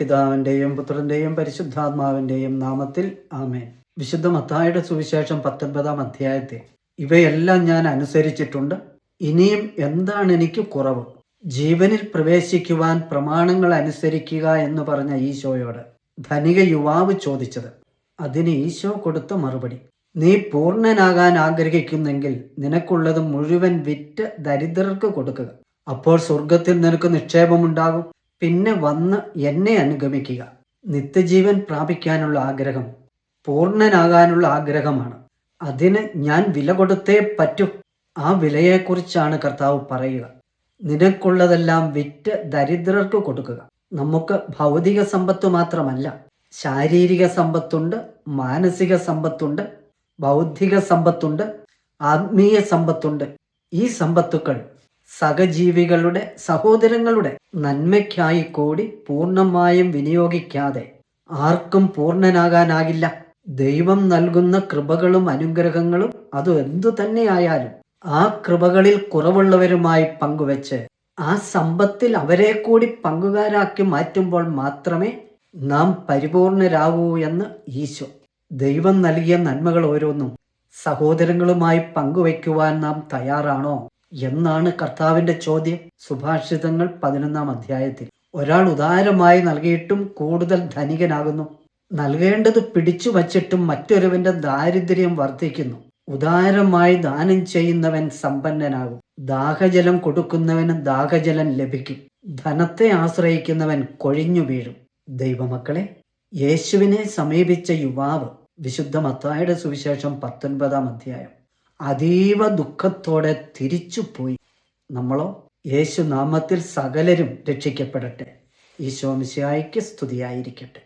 പിതാവിൻ്റെയും പുത്രൻ്റെയും പരിശുദ്ധാത്മാവിൻ്റെയും നാമത്തിൽ ആമേൻ. വിശുദ്ധ മത്തായിയുടെ സുവിശേഷം 19-ാം അധ്യായത്തിൽ ഇവയെല്ലാം ഞാൻ അനുസരിച്ചിട്ടുണ്ട്, ഇനിയും എന്താണ് എനിക്ക് കുറവ്? ജീവനിൽ പ്രവേശിക്കുവാൻ പ്രമാണങ്ങൾ അനുസരിക്കുക എന്ന് പറഞ്ഞ ഈശോയോട് ധനിക യുവാവ് ചോദിച്ചത്. അതിന് ഈശോ കൊടുത്ത മറുപടി: നീ പൂർണ്ണനാകാൻ ആഗ്രഹിക്കുന്നെങ്കിൽ നിനക്കുള്ളത് മുഴുവൻ വിറ്റ് ദരിദ്രർക്ക് കൊടുക്കുക. അപ്പോൾ സ്വർഗത്തിൽ നിനക്ക് നിക്ഷേപമുണ്ടാകും. പിന്നെ വന്ന് എന്നെ അനുഗമിക്കുക. നിത്യജീവൻ പ്രാപിക്കാനുള്ള ആഗ്രഹം പൂർണ്ണനാകാനുള്ള ആഗ്രഹമാണ്. അതിന് ഞാൻ വില കൊടുത്തേ പറ്റൂ. ആ വിലയെക്കുറിച്ചാണ് കർത്താവ് പറയുക. നിനക്കുള്ളതെല്ലാം വിറ്റ് ദരിദ്രർക്ക് കൊടുക്കുക. നമുക്ക് ഭൗതിക സമ്പത്ത് മാത്രമല്ല, ശാരീരിക സമ്പത്തുണ്ട്, മാനസിക സമ്പത്തുണ്ട്, ബൗദ്ധിക സമ്പത്തുണ്ട്, ആത്മീയ സമ്പത്തുണ്ട്. ഈ സമ്പത്തുക്കൾ സഹജീവികളുടെ, സഹോദരങ്ങളുടെ നന്മയ്ക്കായി കൂടി പൂർണ്ണമായും വിനിയോഗിക്കാതെ ആർക്കും പൂർണ്ണനാകാനാകില്ല. ദൈവം നൽകുന്ന കൃപകളും അനുഗ്രഹങ്ങളും അത് എന്തു തന്നെയായാലും ആ കൃപകളിൽ കുറവുള്ളവരുമായി പങ്കുവെച്ച് ആ സമ്പത്തിൽ അവരെ കൂടി പങ്കുകാരാക്കി മാറ്റുമ്പോൾ മാത്രമേ നാം പരിപൂർണരാകൂ എന്ന് ഈശോ. ദൈവം നൽകിയ നന്മകൾ ഓരോന്നും സഹോദരങ്ങളുമായി പങ്കുവയ്ക്കുവാൻ നാം തയ്യാറാണോ എന്നാണ് കർത്താവിന്റെ ചോദ്യം. സുഭാഷിതങ്ങൾ 11-ാം അധ്യായത്തിൽ ഒരാൾ ഉദാരമായി നൽകിയിട്ടും കൂടുതൽ ധനികനാകുന്നു. നൽകേണ്ടത് പിടിച്ചു വച്ചിട്ടും മറ്റൊരുവന്റെ ദാരിദ്ര്യം വർദ്ധിക്കുന്നു. ഉദാരമായി ദാനം ചെയ്യുന്നവൻ സമ്പന്നനാകും. ദാഹജലം കൊടുക്കുന്നവന് ദാഹജലം ലഭിക്കും. ധനത്തെ ആശ്രയിക്കുന്നവൻ കൊഴിഞ്ഞു വീഴും. ദൈവമക്കളെ, യേശുവിനെ സമീപിച്ച യുവാവ് വിശുദ്ധ മത്തായിയുടെ സുവിശേഷം 19-ാം അധ്യായം അതീവ ദുഃഖത്തോടെ തിരിച്ചുപോയി. നമ്മളോ? യേശു നാമത്തിൽ സകലരും രക്ഷിക്കപ്പെടട്ടെ. ഈശോ മിശിഹായ്ക്ക് സ്തുതിയായിരിക്കട്ടെ.